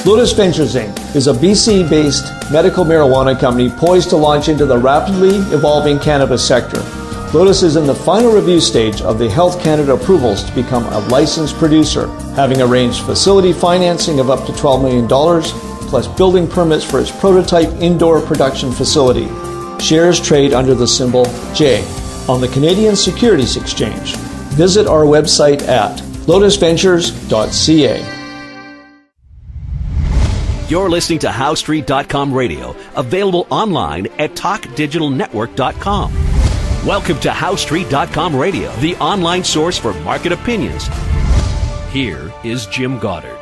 Lotus Ventures Inc. is a BC-based medical marijuana company poised to launch into the rapidly evolving cannabis sector. Lotus is in the final review stage of the Health Canada approvals to become a licensed producer, having arranged facility financing of up to $12 million, plus building permits for its prototype indoor production facility. Shares trade under the symbol J on the Canadian Securities Exchange. Visit our website at lotusventures.ca. You're listening to HowStreet.com radio, available online at TalkDigitalNetwork.com. Welcome to HowStreet.com radio, the online source for market opinions. Here is Jim Goddard.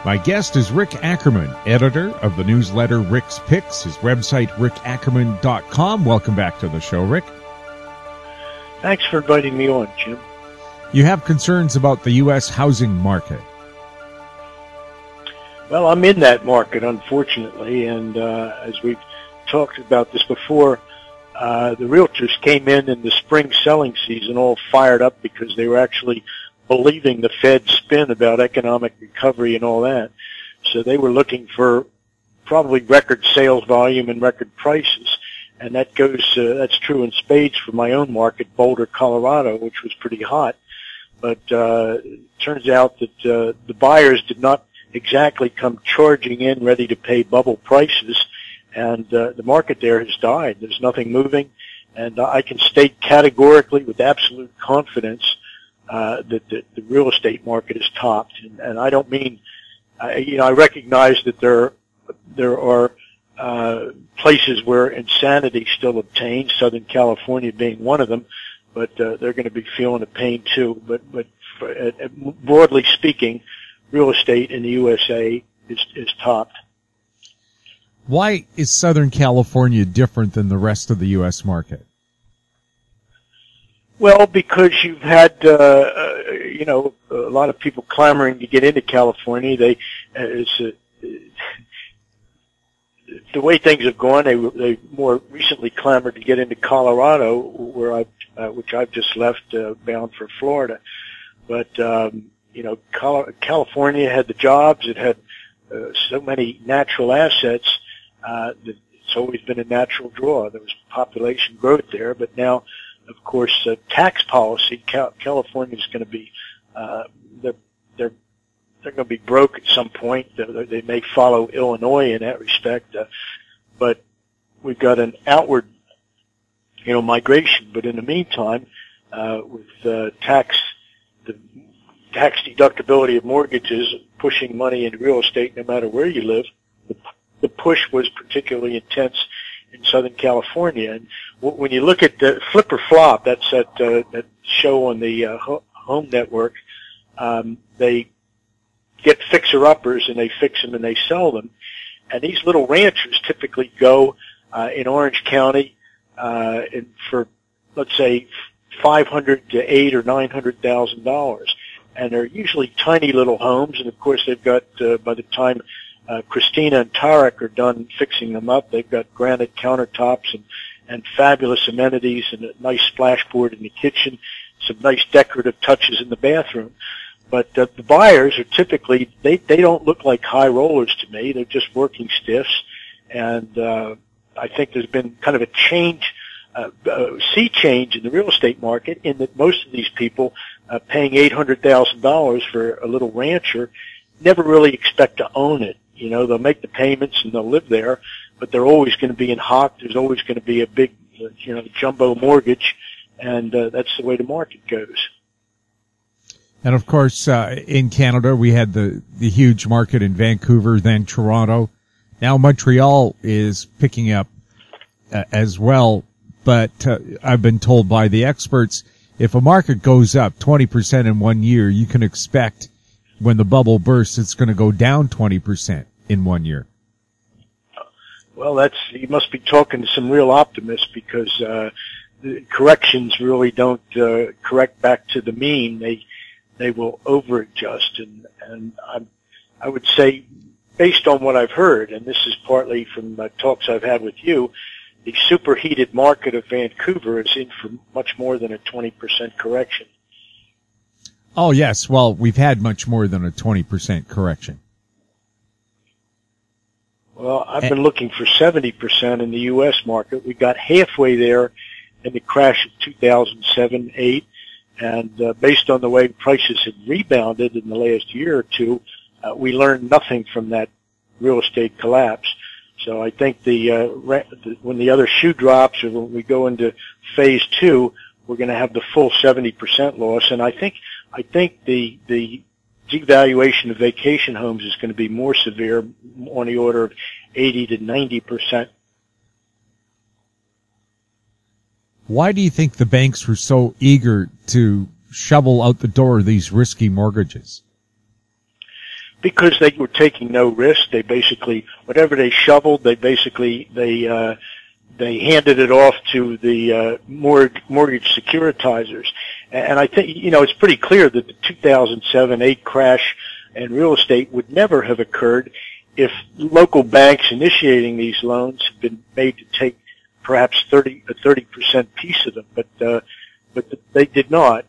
My guest is Rick Ackerman, editor of the newsletter Rick's Picks, his website rickackerman.com. Welcome back to the show, Rick. Thanks for inviting me on, Jim. You have concerns about the U.S. housing market. Well, I'm in that market, unfortunately, and as we've talked about this before, the realtors came in the spring selling season all fired up because they were actually believing the Fed's spin about economic recovery and all that. So they were looking for probably record sales volume and record prices, and that's true in spades for my own market, Boulder, Colorado, which was pretty hot. But it turns out that the buyers did not exactly come charging in ready to pay bubble prices, and the market there has died. There's nothing moving, and I can state categorically with absolute confidence that the real estate market is topped. And I don't mean, I recognize that there are places where insanity still obtains, Southern California being one of them, but they're going to be feeling the pain too. But broadly speaking, real estate in the USA is topped. Why is Southern California different than the rest of the U.S. market? Well, because you've had, a lot of people clamoring to get into California. The way things have gone, they more recently clamored to get into Colorado, which I've just left, bound for Florida. But California had the jobs. It had so many natural assets that it's always been a natural draw. There was population growth there, but now, of course, tax policy. California is going to be they're going to be broke at some point. They may follow Illinois in that respect, but we've got an outward migration. But in the meantime, with the tax deductibility of mortgages pushing money into real estate no matter where you live, the push was particularly intense in Southern California. And when you look at the Flip or Flop, that's that show on the Home Network, they get fixer-uppers and they fix them and they sell them. And these little ranchers typically go in Orange County for, let's say, $500 to $800,000 or $900,000. And they're usually tiny little homes, and of course they've got, by the time Christina and Tarek are done fixing them up, they've got granite countertops and fabulous amenities and a nice splashboard in the kitchen, some nice decorative touches in the bathroom. But the buyers are typically, they don't look like high rollers to me. They're just working stiffs, and I think there's been kind of a sea change in the real estate market in that most of these people paying $800,000 for a little rancher never really expect to own it. They'll make the payments and they'll live there, but they're always going to be in hock. There's always going to be a big, jumbo mortgage, and that's the way the market goes. And of course, in Canada, we had the huge market in Vancouver, then Toronto. Now Montreal is picking up as well. But I've been told by the experts, if a market goes up 20% in 1 year, you can expect when the bubble bursts, it's going to go down 20% in 1 year. Well, you must be talking to some real optimists, because the corrections really don't correct back to the mean. They will over adjust, and I would say, based on what I've heard, and this is partly from talks I've had with you, the superheated market of Vancouver is in for much more than a 20% correction. Oh, yes. Well, we've had much more than a 20% correction. Well, I've been looking for 70% in the U.S. market. We got halfway there in the crash of 2007-8, and based on the way prices have rebounded in the last year or two, we learned nothing from that real estate collapse. So I think when the other shoe drops, or when we go into phase 2, we're going to have the full 70% loss. And I think the devaluation of vacation homes is going to be more severe, on the order of 80 to 90%. Why do you think the banks were so eager to shovel out the door these risky mortgages? Because they were taking no risk. They basically, whatever they shoveled, they handed it off to the mortgage securitizers. And I think, it's pretty clear that the 2007-8 crash in real estate would never have occurred if local banks initiating these loans had been made to take perhaps a 30% piece of them, but they did not.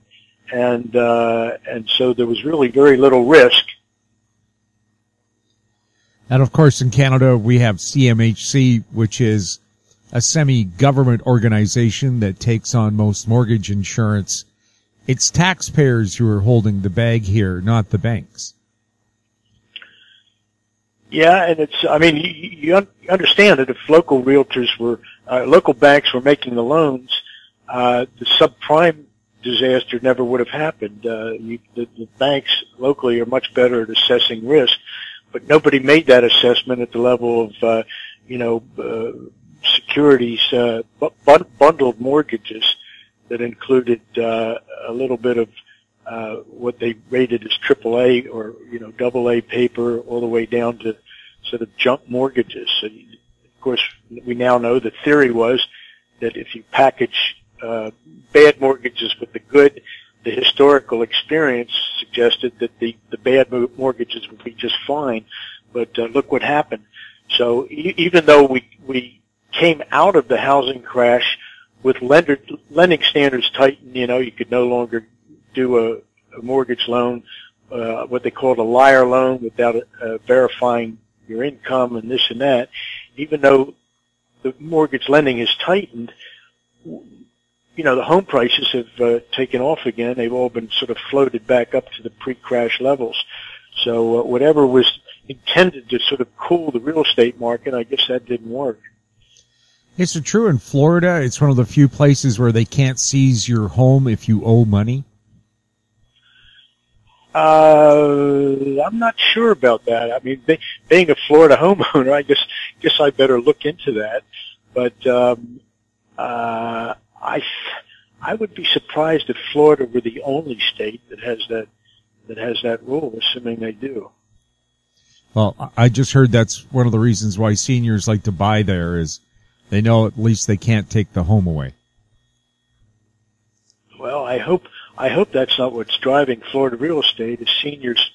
And so there was really very little risk. And of course, in Canada, we have CMHC, which is a semi-government organization that takes on most mortgage insurance. It's taxpayers who are holding the bag here, not the banks. Yeah, and you understand that if local local banks were making the loans, the subprime disaster never would have happened. The banks locally are much better at assessing risk, but nobody made that assessment at the level of, securities, bundled mortgages that included a little bit of what they rated as AAA or AA paper, all the way down to sort of junk mortgages. So, of course, we now know the theory was that if you package bad mortgages with the good, the historical experience suggested that the bad mortgages would be just fine. But look what happened. So even though we came out of the housing crash with lending standards tightened, you could no longer do a mortgage loan, what they called a liar loan, without verifying your income and this and that. Even though the mortgage lending is tightened, the home prices have taken off again. They've all been sort of floated back up to the pre-crash levels. So whatever was intended to sort of cool the real estate market, I guess that didn't work. Is it true in Florida it's one of the few places where they can't seize your home if you owe money? I'm not sure about that. I mean, being a Florida homeowner, I guess I better look into that. But I would be surprised if Florida were the only state that has that rule, assuming they do. Well, I just heard that's one of the reasons why seniors like to buy there, is they know at least they can't take the home away. Well, I hope that's not what's driving Florida real estate, is seniors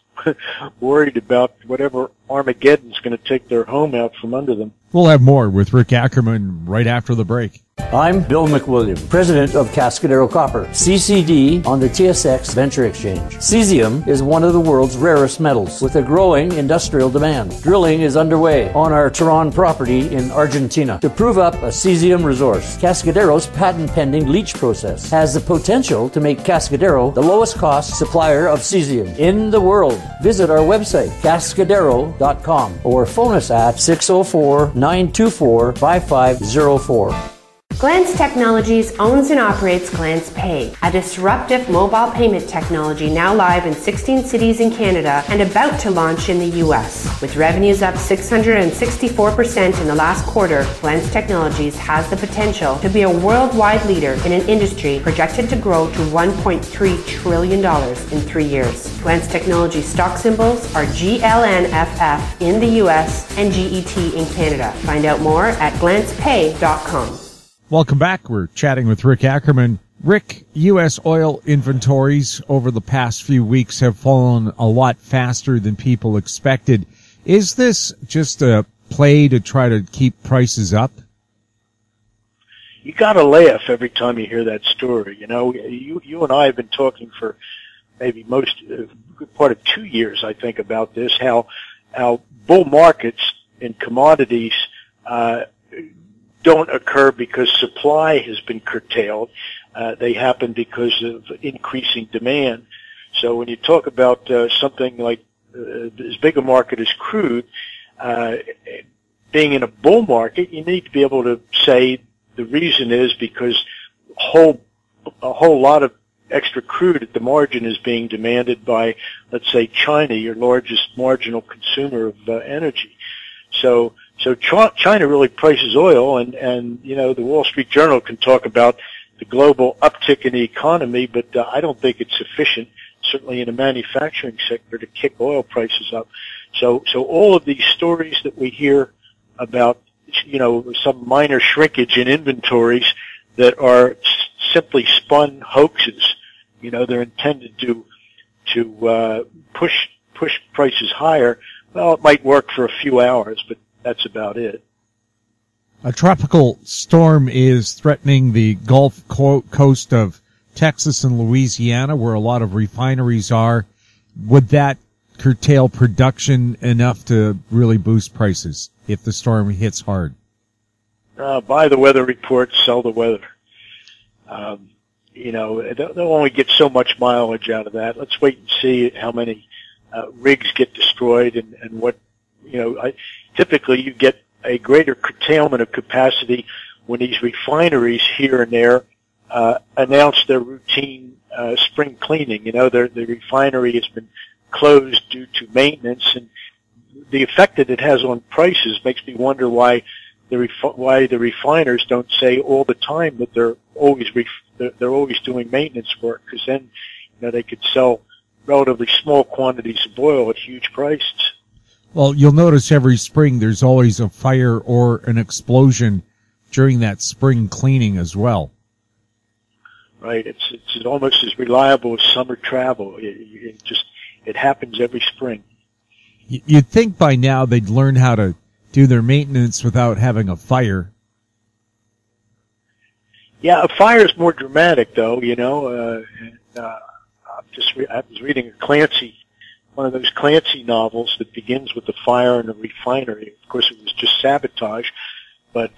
worried about whatever Armageddon's going to take their home out from under them. We'll have more with Rick Ackerman right after the break. I'm Bill McWilliam, president of Cascade Copper, CCD on the TSX Venture Exchange. Cesium is one of the world's rarest metals with a growing industrial demand. Drilling is underway on our Tehran property in Argentina to prove up a cesium resource. Cascadero's patent-pending leach process has the potential to make Cascadero the lowest cost supplier of cesium in the world. Visit our website, cascadero.com, or phone us at 604-924-5504. Glance Technologies owns and operates Glance Pay, a disruptive mobile payment technology now live in 16 cities in Canada and about to launch in the US. With revenues up 664% in the last quarter, Glance Technologies has the potential to be a worldwide leader in an industry projected to grow to $1.3 trillion in 3 years. Glance Technologies stock symbols are GLNFF in the US and GET in Canada. Find out more at glancepay.com. Welcome back. We're chatting with Rick Ackerman. Rick, U.S. oil inventories over the past few weeks have fallen a lot faster than people expected. Is this just a play to try to keep prices up? You got to laugh every time you hear that story. You and I have been talking for maybe good part of 2 years, I think, about this, how bull markets in commodities don't occur because supply has been curtailed. They happen because of increasing demand. So when you talk about something like as big a market as crude, being in a bull market, you need to be able to say the reason is because a whole lot of extra crude at the margin is being demanded by, let's say, China, your largest marginal consumer of energy. So China really prices oil, and the Wall Street Journal can talk about the global uptick in the economy, but I don't think it's sufficient, certainly in the manufacturing sector, to kick oil prices up. So all of these stories that we hear about, some minor shrinkage in inventories that are simply spun hoaxes, they're intended to push prices higher. Well, it might work for a few hours, but that's about it. A tropical storm is threatening the Gulf Coast of Texas and Louisiana, where a lot of refineries are. Would that curtail production enough to really boost prices if the storm hits hard? Buy the weather reports, sell the weather. They'll only get so much mileage out of that. Let's wait and see how many rigs get destroyed and what, typically you get a greater curtailment of capacity when these refineries here and there announce their routine spring cleaning. The refinery has been closed due to maintenance, and the effect that it has on prices makes me wonder why the refiners don't say all the time that they're always doing maintenance work, because then they could sell relatively small quantities of oil at huge prices. Well, you'll notice every spring there's always a fire or an explosion during that spring cleaning as well. Right. It's almost as reliable as summer travel. It happens every spring. You'd think by now they'd learn how to do their maintenance without having a fire. Yeah, a fire is more dramatic, though. I was reading one of those Clancy novels that begins with the fire in a refinery. Of course, it was just sabotage, but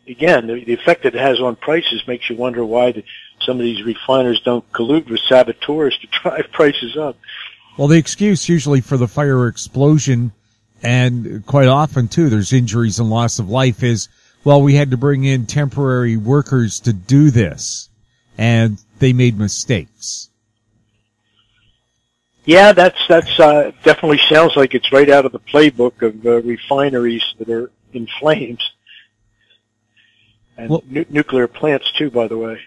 again, the effect it has on prices makes you wonder why some of these refiners don't collude with saboteurs to drive prices up. Well, the excuse usually for the fire or explosion, and quite often too, there's injuries and loss of life, is, well, we had to bring in temporary workers to do this, and they made mistakes. Yeah, that's definitely sounds like it's right out of the playbook of refineries that are in flames. And nuclear plants, too, by the way.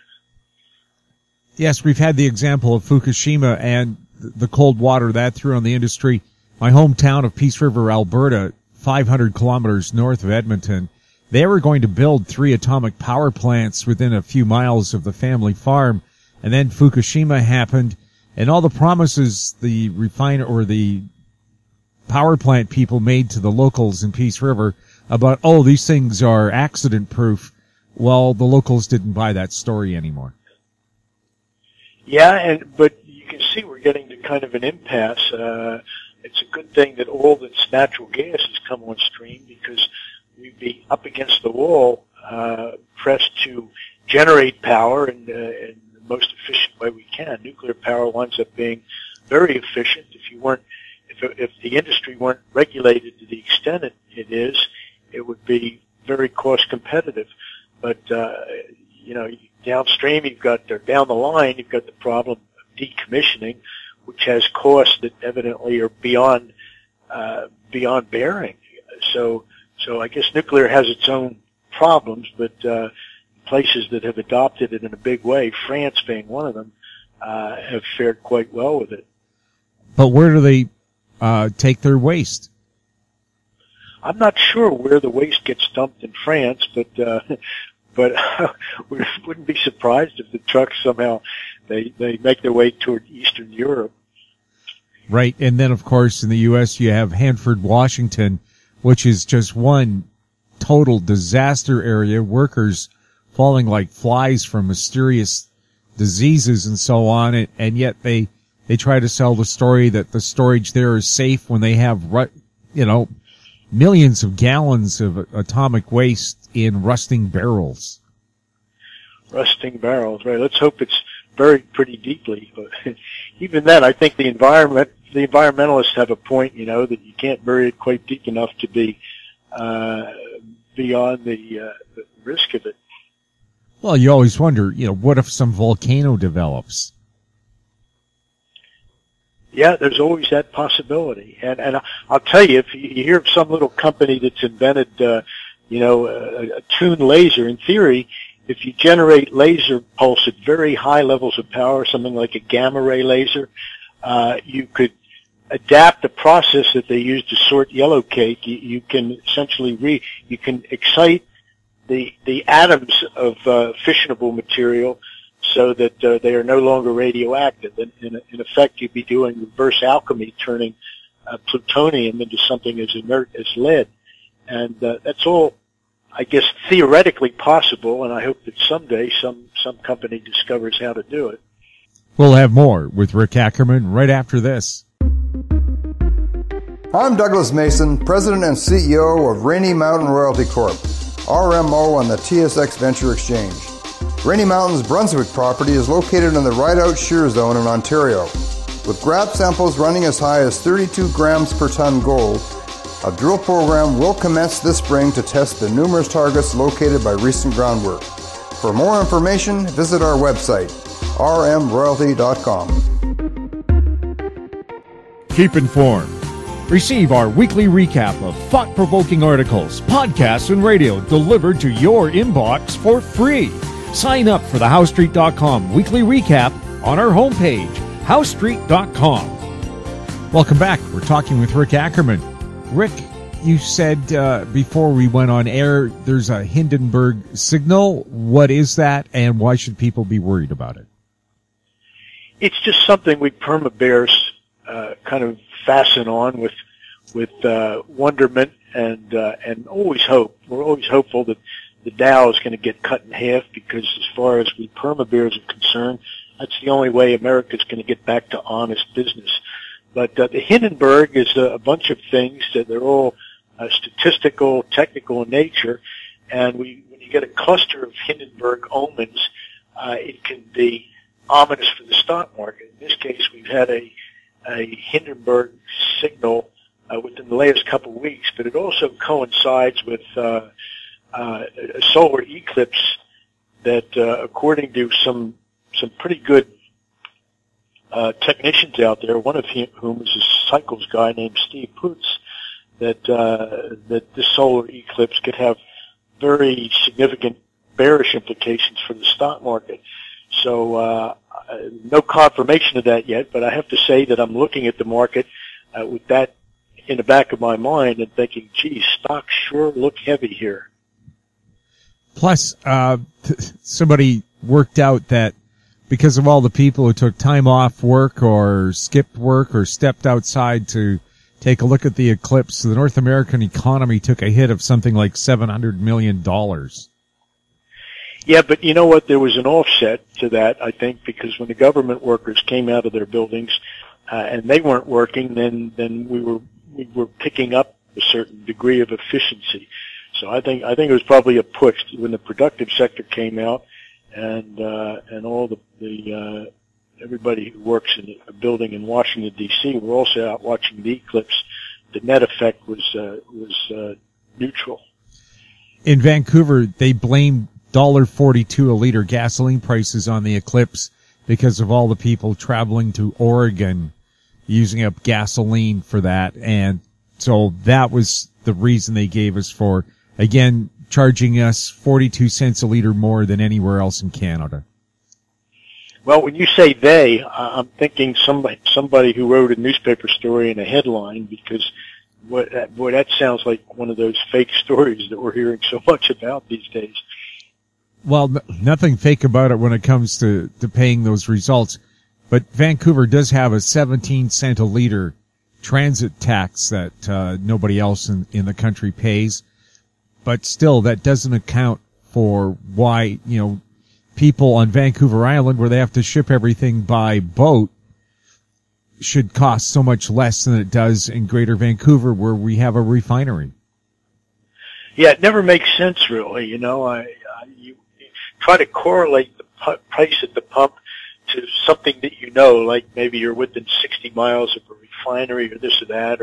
Yes, we've had the example of Fukushima and the cold water that threw on the industry. My hometown of Peace River, Alberta, 500 kilometers north of Edmonton, they were going to build 3 atomic power plants within a few miles of the family farm. And then Fukushima happened, and all the promises the the power plant people made to the locals in Peace River about, these things are accident proof. Well, the locals didn't buy that story anymore. Yeah, but you can see we're getting to kind of an impasse. It's a good thing that all this natural gas has come on stream, because we'd be up against the wall, pressed to generate power in the most efficient way we can. Nuclear power winds up being very efficient. If the industry weren't regulated to the extent it is, it would be very cost competitive. But downstream down the line, you've got the problem of decommissioning, which has costs that evidently are beyond bearing. So I guess nuclear has its own problems, but places that have adopted it in a big way, France being one of them, have fared quite well with it. But where do they take their waste? I'm not sure where the waste gets dumped in France, but we wouldn't be surprised if the trucks somehow they make their way toward Eastern Europe. Right, and then of course in the U.S. you have Hanford, Washington, which is just one total disaster area. Workers falling like flies from mysterious diseases and so on, and yet they try to sell the story that the storage there is safe when they have millions of gallons of atomic waste in rusting barrels. Rusting barrels, right? Let's hope it's buried pretty deeply. But even then, I think the environmentalists have a point, that you can't bury it quite deep enough to be beyond the risk of it. Well, you always wonder, what if some volcano develops? Yeah, there's always that possibility. And I'll tell you, if you hear of some little company that's invented, a tuned laser, in theory, if you generate laser pulse at very high levels of power, something like a gamma ray laser, you could adapt the process that they use to sort yellow cake. You can essentially you can excite the atoms of fissionable material so that they are no longer radioactive. And in effect, you'd be doing reverse alchemy, turning plutonium into something as inert as lead. And that's all, I guess, theoretically possible, and I hope that someday some company discovers how to do it. We'll have more with Rick Ackerman right after this. I'm Douglas Mason, President and CEO of Rainy Mountain Royalty Corp., RMO on the TSX Venture Exchange. Rainy Mountain's Brunswick property is located in the Rideout Shear Zone in Ontario. With grab samples running as high as 32 grams per ton gold, a drill program will commence this spring to test the numerous targets located by recent groundwork. For more information, visit our website, rmroyalty.com. Keep informed. Receive our weekly recap of thought-provoking articles, podcasts, and radio delivered to your inbox for free. Sign up for the HowStreet.com weekly recap on our homepage, HowStreet.com. Welcome back. We're talking with Rick Ackerman. Rick, you said before we went on air there's a Hindenburg Signal. What is that, and why should people be worried about it? It's just something we perma-bears kind of fasten on with wonderment and always hope. We're always hopeful that the Dow is going to get cut in half, because as far as we perma-bears are concerned, that's the only way America's going to get back to honest business. But the Hindenburg is a bunch of things that they're all statistical, technical in nature, and when you get a cluster of Hindenburg omens, it can be ominous for the stock market. In this case, we've had a Hindenburg signal within the last couple of weeks, but it also coincides with a solar eclipse that, according to some pretty good technicians out there, one of whom is a cycles guy named Steve Poots, that this solar eclipse could have very significant bearish implications for the stock market. So no confirmation of that yet, but I have to say that I'm looking at the market with that in the back of my mind and thinking, geez, stocks sure look heavy here. Plus, somebody worked out that because of all the people who took time off work or skipped work or stepped outside to take a look at the eclipse, the North American economy took a hit of something like $700 million. Yeah, but you know what? There was an offset to that, I think, because when the government workers came out of their buildings and they weren't working, then we were picking up a certain degree of efficiency. So I think it was probably a push when the productive sector came out, and all the everybody who works in a building in Washington D.C. were also out watching the eclipse. The net effect was neutral. In Vancouver, they blamed $1.42 a liter gasoline prices on the eclipse because of all the people traveling to Oregon using up gasoline for that. And so that was the reason they gave us for, again, charging us 42 cents a liter more than anywhere else in Canada. Well, when you say they, I'm thinking somebody who wrote a newspaper story in a headline, because boy, that sounds like one of those fake stories that we're hearing so much about these days. Well, nothing fake about it when it comes to paying those results. But Vancouver does have a 17 cent a liter transit tax that nobody else in the country pays. But still, that doesn't account for why, people on Vancouver Island, where they have to ship everything by boat, should cost so much less than it does in Greater Vancouver, where we have a refinery. Yeah, it never makes sense, really. You know, you try to correlate the price at the pump to something that you know, like maybe you're within 60 miles of a refinery or this or that,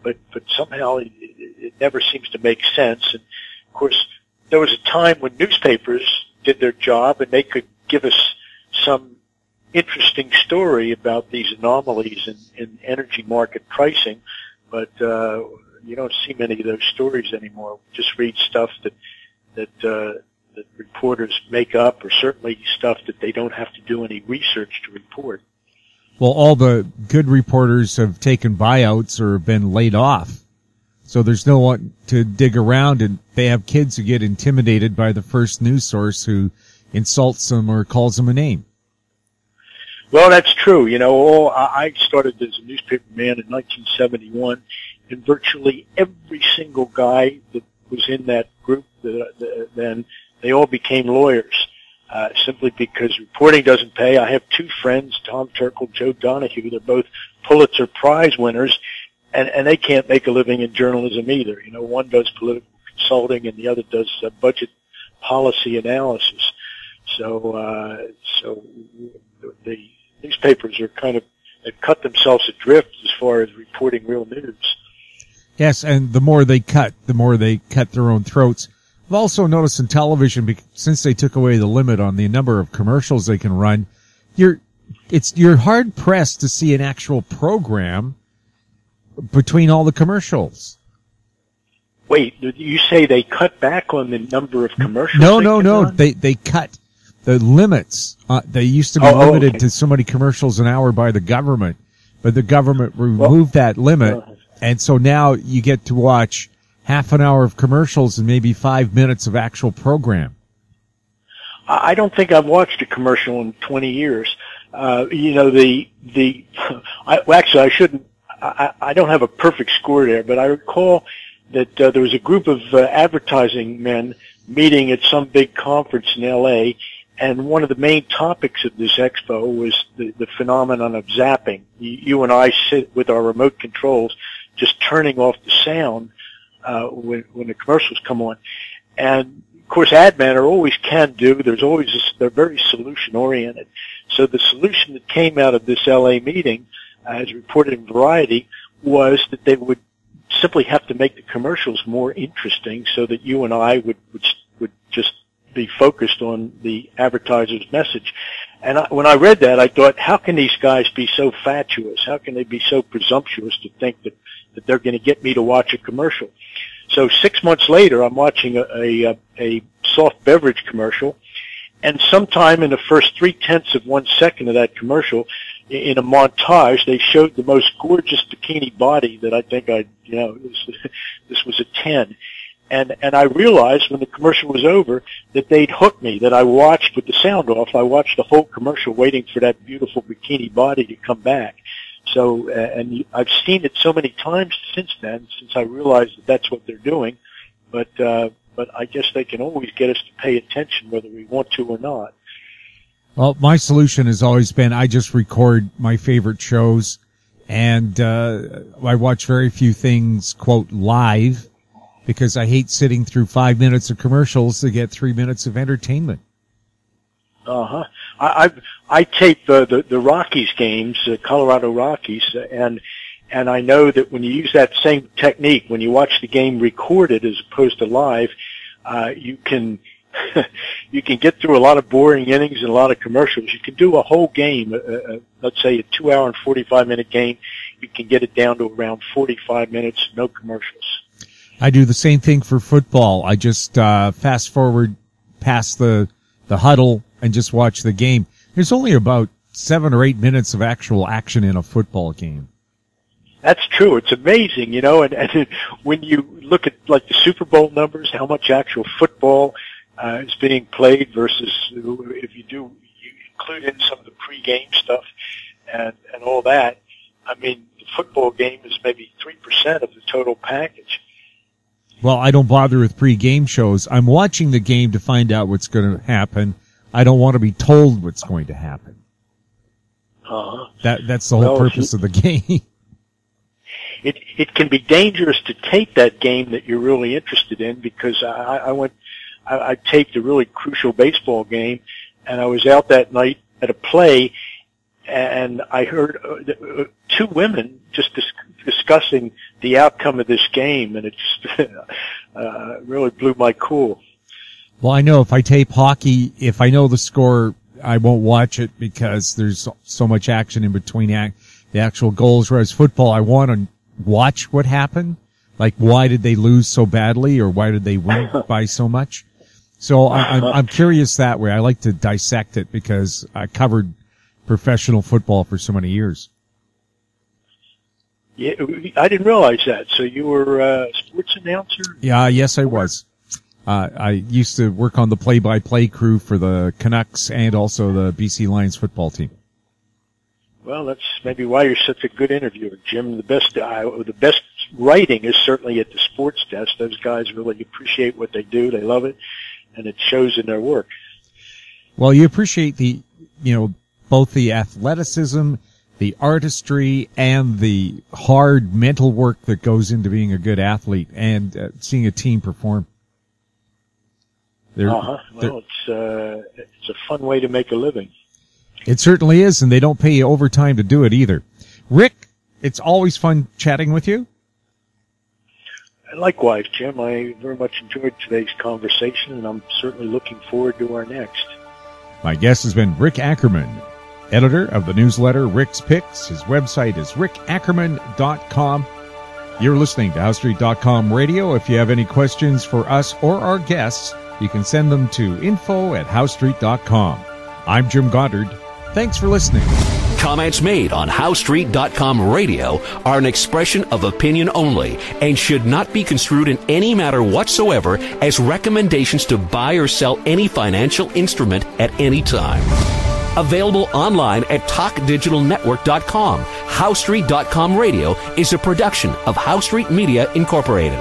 but somehow it never seems to make sense. And of course, there was a time when newspapers did their job and they could give us some interesting story about these anomalies in energy market pricing, but you don't see many of those stories anymore. Just read stuff that reporters make up, or certainly stuff that they don't have to do any research to report. Well, all the good reporters have taken buyouts or have been laid off. So there's no one to dig around, and they have kids who get intimidated by the first news source who insults them or calls them a name. Well, that's true. You know, I started as a newspaper man in 1971, and virtually every single guy that was in that group then, they all became lawyers, simply because reporting doesn't pay. I have two friends, Tom Turkel, Joe Donahue. They're both Pulitzer Prize winners, and they can't make a living in journalism either. You know, one does political consulting and the other does budget policy analysis. So the newspapers are they've cut themselves adrift as far as reporting real news. Yes, and the more they cut their own throats. I've also noticed in television, since they took away the limit on the number of commercials they can run, you're hard pressed to see an actual program between all the commercials. Wait, you say they cut back on the number of commercials? No. They cut the limits. They used to be limited to so many commercials an hour by the government, but the government removed that limit, and so now you get to watch half an hour of commercials and maybe 5 minutes of actual program. I don't think I've watched a commercial in 20 years. You know, actually I shouldn't. I don't have a perfect score there, but I recall that there was a group of advertising men meeting at some big conference in L.A., and one of the main topics of this expo was the phenomenon of zapping. You and I sit with our remote controls just turning off the sound when the commercials come on. And of course, ad men are always can do. They're very solution oriented. So the solution that came out of this LA meeting, as reported in Variety, was that they would simply have to make the commercials more interesting so that you and I would just be focused on the advertiser's message. And when I read that, I thought, how can these guys be so fatuous? How can they be so presumptuous to think that they're going to get me to watch a commercial? So 6 months later, I'm watching a soft beverage commercial, and sometime in the first 0.3 of 1 second of that commercial, in a montage, they showed the most gorgeous bikini body that I think this was a 10. And I realized when the commercial was over that they'd hooked me, that I watched with the sound off. I watched the whole commercial waiting for that beautiful bikini body to come back. So, and I've seen it so many times since then, since I realized that that's what they're doing. But I guess they can always get us to pay attention whether we want to or not. Well, my solution has always been I just record my favorite shows, and I watch very few things, quote, live, because I hate sitting through 5 minutes of commercials to get 3 minutes of entertainment. Uh-huh. I tape the Rockies games, Colorado Rockies, and I know that when you use that same technique, when you watch the game recorded as opposed to live, you can get through a lot of boring innings and a lot of commercials. You can do a whole game, let's say a 2 hour and 45-minute game. You can get it down to around 45 minutes, no commercials. I do the same thing for football. I just fast forward past the huddle and just watch the game. There's only about 7 or 8 minutes of actual action in a football game. That's true. It's amazing, you know, and when you look at like the Super Bowl numbers, how much actual football is being played versus if you include in some of the pregame stuff and all that. I mean, the football game is maybe 3% of the total package. Well, I don't bother with pre-game shows. I'm watching the game to find out what's going to happen. I don't want to be told what's going to happen. That's the whole purpose of the game. It can be dangerous to tape that game that you're really interested in, because I taped a really crucial baseball game, and I was out that night at a play, and I heard two women just discussing the outcome of this game, and it just really blew my cool. Well, I know if I tape hockey, if I know the score, I won't watch it because there's so much action in between the actual goals, whereas football, I want to watch what happened. Like, why did they lose so badly, or why did they win by so much? So I'm curious that way. I like to dissect it because I covered professional football for so many years. Yeah, I didn't realize that. So you were a sports announcer? Yeah, yes, I was. I used to work on the play-by-play crew for the Canucks and also the BC Lions football team. Well, that's maybe why you're such a good interviewer, Jim. The best writing is certainly at the sports desk. Those guys really appreciate what they do. They love it, and it shows in their work. Well, you appreciate both the athleticism, the artistry, and the hard mental work that goes into being a good athlete and seeing a team perform. Well, it's a fun way to make a living. It certainly is, and they don't pay you overtime to do it either. Rick, it's always fun chatting with you. Likewise, Jim. I very much enjoyed today's conversation, and I'm certainly looking forward to our next. My guest has been Rick Ackerman, editor of the newsletter Rick's Picks. His website is rickackerman.com. You're listening to HowStreet.com radio. If you have any questions for us or our guests, you can send them to info@HowStreet.com. I'm Jim Goddard. Thanks for listening. Comments made on HowStreet.com radio are an expression of opinion only and should not be construed in any matter whatsoever as recommendations to buy or sell any financial instrument at any time. Available online at TalkDigitalNetwork.com. HowStreet.com radio is a production of HowStreet Media Incorporated.